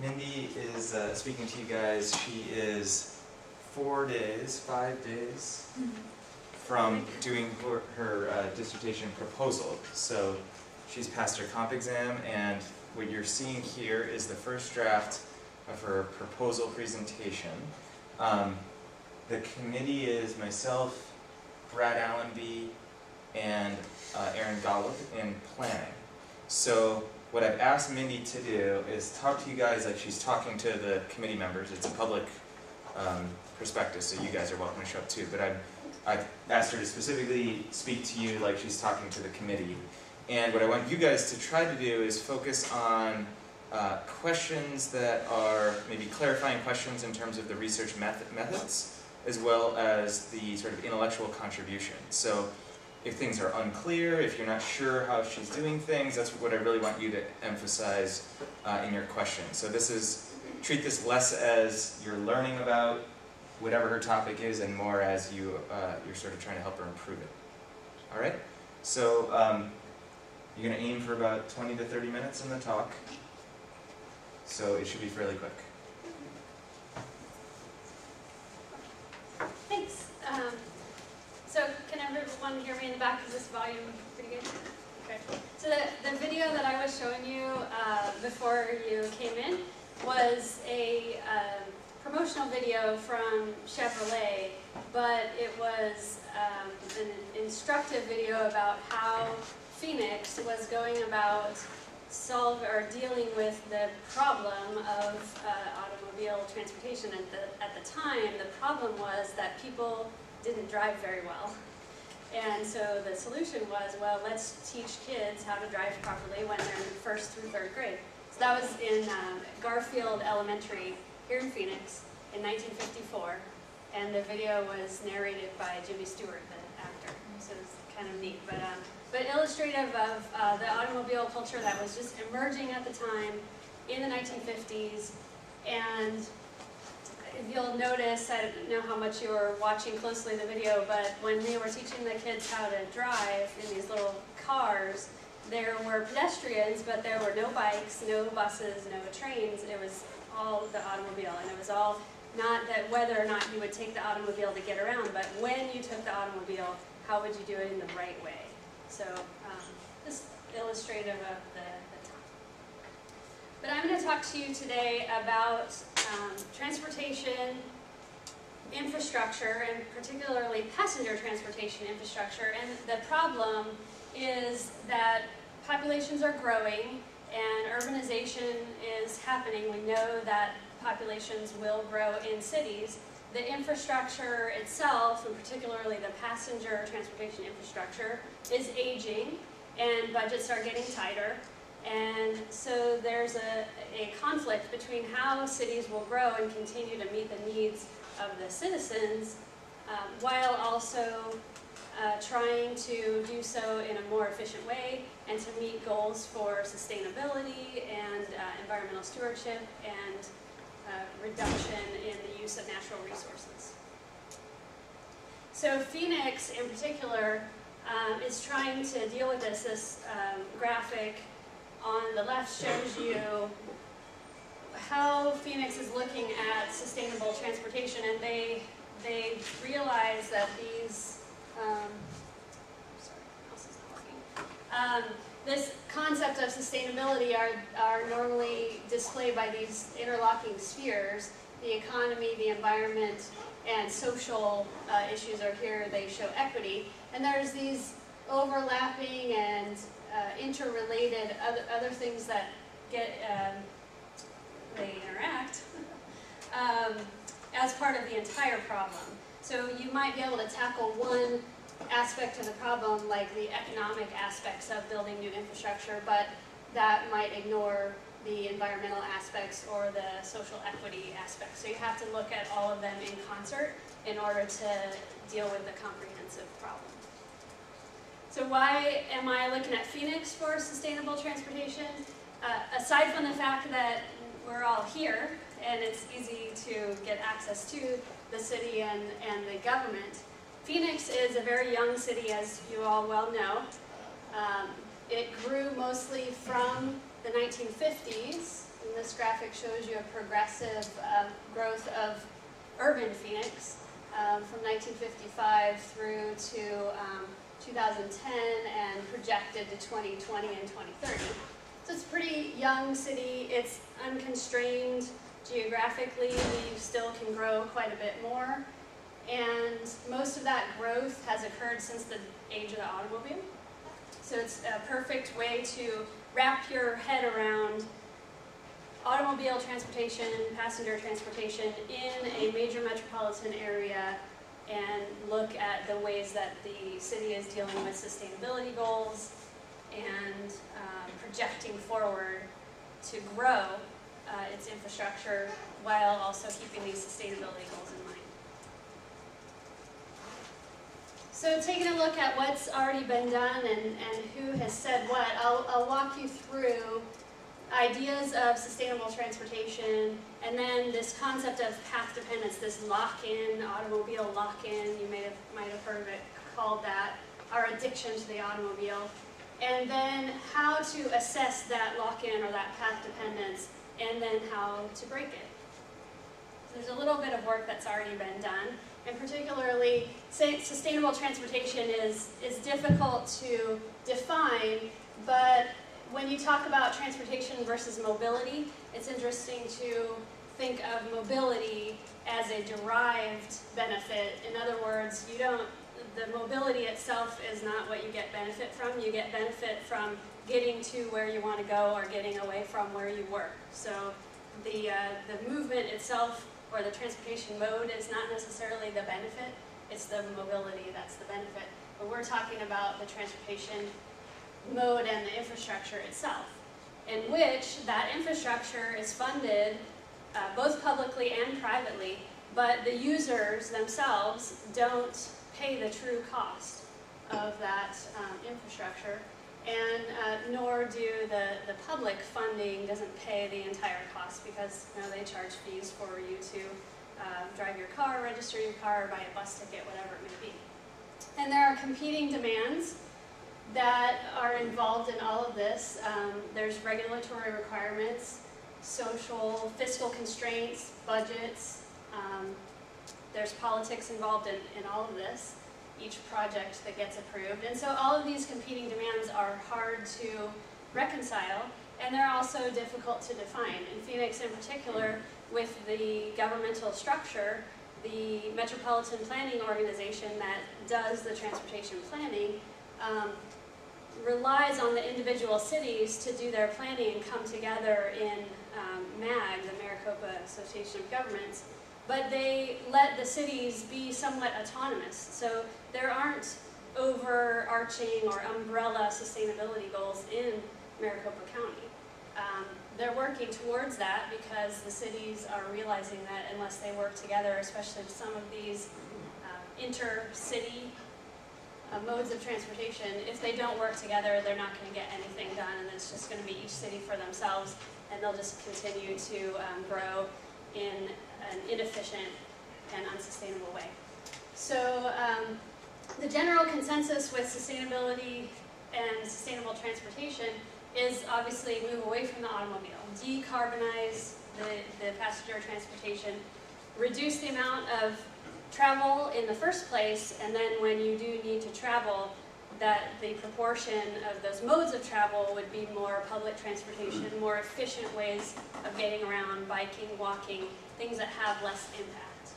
Mindy is speaking to you guys. She is 5 days from doing her dissertation proposal. So she's passed her comp exam, and what you're seeing here is the first draft of her proposal presentation. The committee is myself, Brad Allenby, and Aaron Golub in planning. So what I've asked Mindy to do is talk to you guys like she's talking to the committee members. It's a public prospectus, so you guys are welcome to show up too. But I've asked her to specifically speak to you like she's talking to the committee. And what I want you guys to try to do is focus on questions that are maybe clarifying questions in terms of the research methods, as well as the sort of intellectual contribution. So if things are unclear, if you're not sure how she's doing things, that's what I really want you to emphasize in your questions. So treat this less as you're learning about whatever her topic is, and more as you're sort of trying to help her improve it. All right? So you're going to aim for about 20 to 30 minutes in the talk. So it should be fairly quick. Thanks. So can everyone hear me in the back? Is this volume pretty good? Okay. So the video that I was showing you before you came in was a promotional video from Chevrolet, but it was an instructive video about how Phoenix was going about dealing with the problem of automobile transportation. At the time, the problem was that people didn't drive very well. And so the solution was, well, let's teach kids how to drive properly when they're in 1st through 3rd grade. So that was in Garfield Elementary here in Phoenix in 1954. And the video was narrated by Jimmy Stewart, the actor. So it's kind of neat. But illustrative of the automobile culture that was just emerging at the time in the 1950s. And if you'll notice, I don't know how much you were watching closely the video, but when they were teaching the kids how to drive in these little cars, there were pedestrians, but there were no bikes, no buses, no trains. It was all the automobile, and it was all not that whether or not you would take the automobile to get around, but when you took the automobile, how would you do it in the right way? So just illustrative of the time. But I'm going to talk to you today about transportation infrastructure, and particularly passenger transportation infrastructure. And the problem is that populations are growing and urbanization is happening. We know that populations will grow in cities. The infrastructure itself, and particularly the passenger transportation infrastructure, is aging, and budgets are getting tighter. And so there's a conflict between how cities will grow and continue to meet the needs of the citizens, while also trying to do so in a more efficient way and to meet goals for sustainability and environmental stewardship and reduction in the use of natural resources. So Phoenix, in particular, is trying to deal with this. This graphic on the left shows you how Phoenix is looking at sustainable transportation, and they realize that these this concept of sustainability are normally displayed by these interlocking spheres. The economy, the environment, and social issues are here. They show equity. And there's these overlapping and interrelated other things that they interact as part of the entire problem. So you might be able to tackle one aspect of the problem, like the economic aspects of building new infrastructure, but that might ignore the environmental aspects or the social equity aspects. So you have to look at all of them in concert in order to deal with the comprehensive problem. So why am I looking at Phoenix for sustainable transportation? Aside from the fact that we're all here and it's easy to get access to the city and the government, Phoenix is a very young city, as you all well know. It grew mostly from the 1950s And this graphic shows you a progressive growth of urban Phoenix from 1955 through to 2010 and projected to 2020 and 2030. So it's a pretty young city. It's unconstrained geographically. We still can grow quite a bit more. And most of that growth has occurred since the age of the automobile. So it's a perfect way to wrap your head around automobile transportation, passenger transportation in a major metropolitan area and look at the ways that the city is dealing with sustainability goals and projecting forward to grow its infrastructure while also keeping these sustainability goals in mind. So taking a look at what's already been done and who has said what, I'll walk you through ideas of sustainable transportation, and then this concept of path dependence, this lock-in, automobile lock-in, you might have heard of it called that, our addiction to the automobile, and then how to assess that lock-in or that path dependence, and then how to break it. So there's a little bit of work that's already been done, and particularly sustainable transportation is difficult to define, but when you talk about transportation versus mobility, it's interesting to think of mobility as a derived benefit. In other words, the mobility itself is not what you get benefit from. You get benefit from getting to where you want to go or getting away from where you work. So the movement itself or the transportation mode is not necessarily the benefit. It's the mobility that's the benefit. But we're talking about the transportation mode and the infrastructure itself, in which that infrastructure is funded both publicly and privately, but the users themselves don't pay the true cost of that infrastructure, and nor do the public funding doesn't pay the entire cost, because they charge fees for you to drive your car, register your car, buy a bus ticket, whatever it may be. And there are competing demands that are involved in all of this. There's regulatory requirements, social, fiscal constraints, budgets. There's politics involved in all of this, each project that gets approved. And so all of these competing demands are hard to reconcile, and they're also difficult to define. In Phoenix in particular, with the governmental structure, the Metropolitan Planning Organization that does the transportation planning relies on the individual cities to do their planning and come together in MAG, the Maricopa Association of Governments, but they let the cities be somewhat autonomous. So there aren't overarching or umbrella sustainability goals in Maricopa County. They're working towards that because the cities are realizing that unless they work together, especially some of these inter-city modes of transportation, if they don't work together, they're not going to get anything done, and it's just going to be each city for themselves, and they'll just continue to grow in an inefficient and unsustainable way. So the general consensus with sustainability and sustainable transportation is obviously move away from the automobile, decarbonize the passenger transportation, reduce the amount of travel in the first place, and then when you do need to travel, that the proportion of those modes of travel would be more public transportation, more efficient ways of getting around, biking, walking, things that have less impact.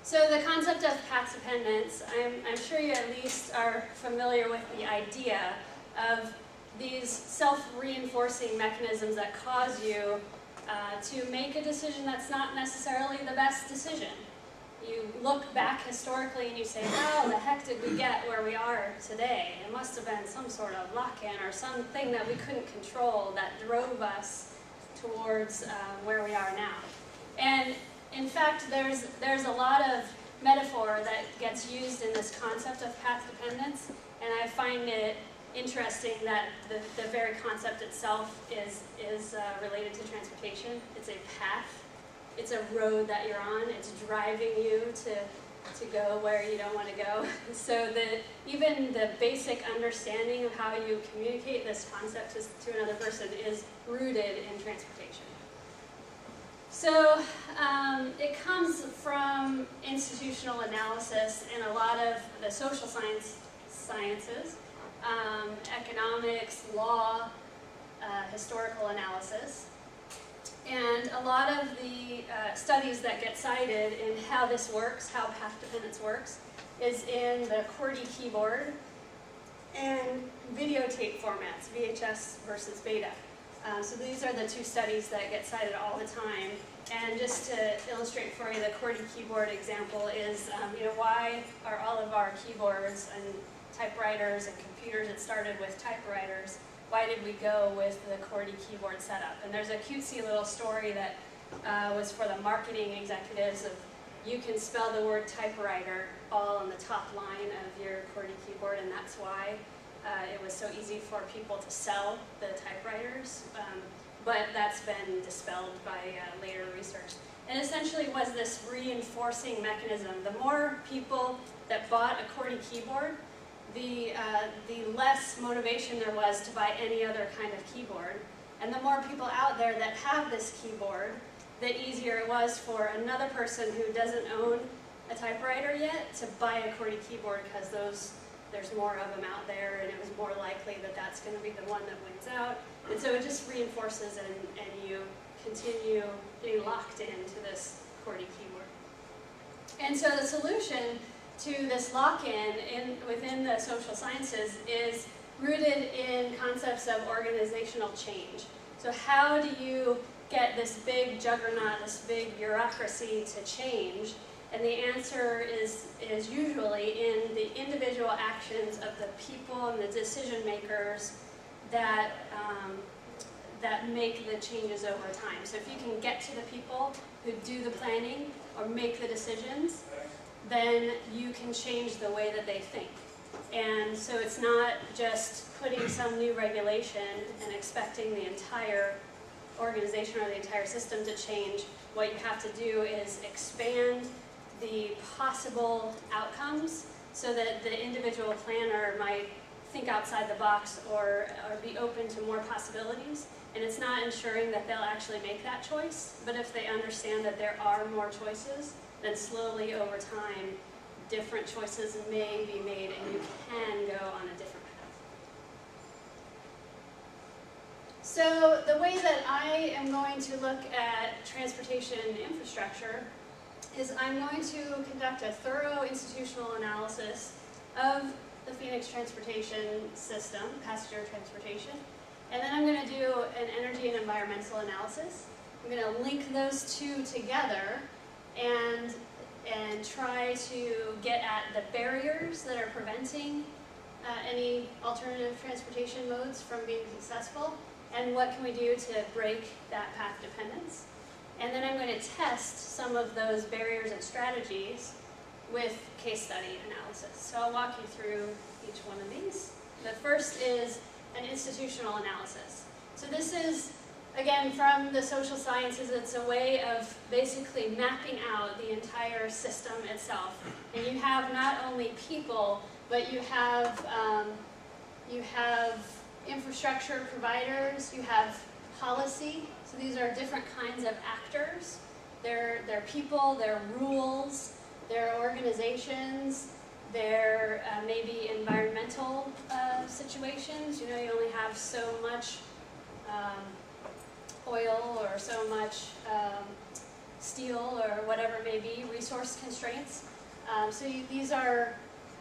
So the concept of path dependence, I'm sure you at least are familiar with the idea of these self-reinforcing mechanisms that cause you to make a decision that's not necessarily the best decision. You look back historically and you say, how the heck did we get where we are today? It must have been some sort of lock-in or something that we couldn't control that drove us towards where we are now. And in fact, there's a lot of metaphor that gets used in this concept of path dependence, and I find it interesting that the very concept itself is related to transportation. It's a path. It's a road that you're on. It's driving you to to go where you don't want to go. So that even the basic understanding of how you communicate this concept to another person is rooted in transportation. So it comes from institutional analysis in a lot of the social sciences, economics, law, historical analysis. And a lot of the studies that get cited in how this works, how path dependence works, is in the QWERTY keyboard and videotape formats, VHS versus beta. So these are the two studies that get cited all the time. And just to illustrate for you, the QWERTY keyboard example is, why are all of our keyboards and typewriters and computers, it started with typewriters, why did we go with the QWERTY keyboard setup? And there's a cutesy little story that was for the marketing executives of, you can spell the word typewriter all on the top line of your QWERTY keyboard, and that's why it was so easy for people to sell the typewriters. But that's been dispelled by later research. And essentially was this reinforcing mechanism. The more people that bought a QWERTY keyboard, the less motivation there was to buy any other kind of keyboard. And the more people out there that have this keyboard, the easier it was for another person who doesn't own a typewriter yet to buy a QWERTY keyboard, because there's more of them out there, and it was more likely that that's going to be the one that wins out. And so it just reinforces, and you continue getting locked into this QWERTY keyboard. And so the solution to this lock-in within the social sciences is rooted in concepts of organizational change. So how do you get this big juggernaut, this big bureaucracy to change? And the answer is usually in the individual actions of the people and the decision makers that make the changes over time. So if you can get to the people who do the planning or make the decisions, then you can change the way that they think. And so it's not just putting some new regulation and expecting the entire organization or the entire system to change. What you have to do is expand the possible outcomes so that the individual planner might think outside the box or be open to more possibilities. And it's not ensuring that they'll actually make that choice, but if they understand that there are more choices, then slowly over time, different choices may be made and you can go on a different path. So the way that I am going to look at transportation infrastructure is I'm going to conduct a thorough institutional analysis of the Phoenix transportation system, passenger transportation, and then I'm going to do an energy and environmental analysis. I'm going to link those two together and try to get at the barriers that are preventing any alternative transportation modes from being successful, and what can we do to break that path dependence. And then I'm going to test some of those barriers and strategies with case study analysis. So I'll walk you through each one of these. The first is an institutional analysis. So this is, again, from the social sciences. It's a way of basically mapping out the entire system itself. And you have not only people, but you have infrastructure providers, you have policy. So these are different kinds of actors. They're people, they're rules, they're organizations, they're maybe environmental situations. You know, you only have so much oil or so much steel or whatever it may be, resource constraints. These are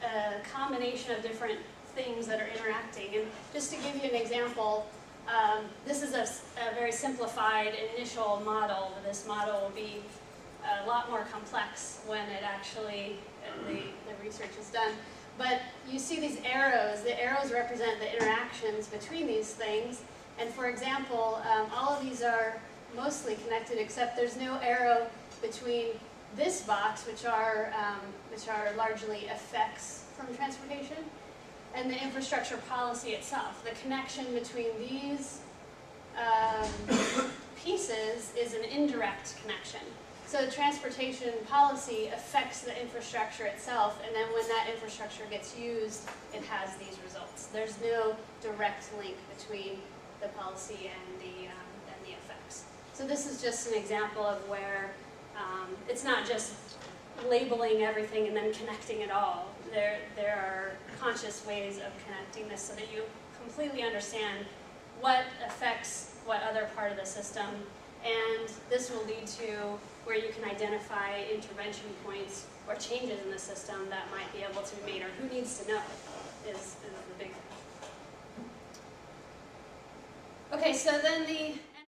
a combination of different things that are interacting. And just to give you an example, this is a very simplified initial model. This model will be a lot more complex when it actually, the research is done. But you see these arrows. The arrows represent the interactions between these things. And for example, all of these are mostly connected, except there's no arrow between this box, which are largely effects from transportation, and the infrastructure policy itself. The connection between these pieces is an indirect connection. So transportation policy affects the infrastructure itself, and then when that infrastructure gets used, it has these results. There's no direct link between the policy and the effects. So this is just an example of where it's not just labeling everything and then connecting it all. There are conscious ways of connecting this so that you completely understand what affects what other part of the system, and this will lead to where you can identify intervention points or changes in the system that might be able to be made, or who needs to know is the big thing. Okay, so then the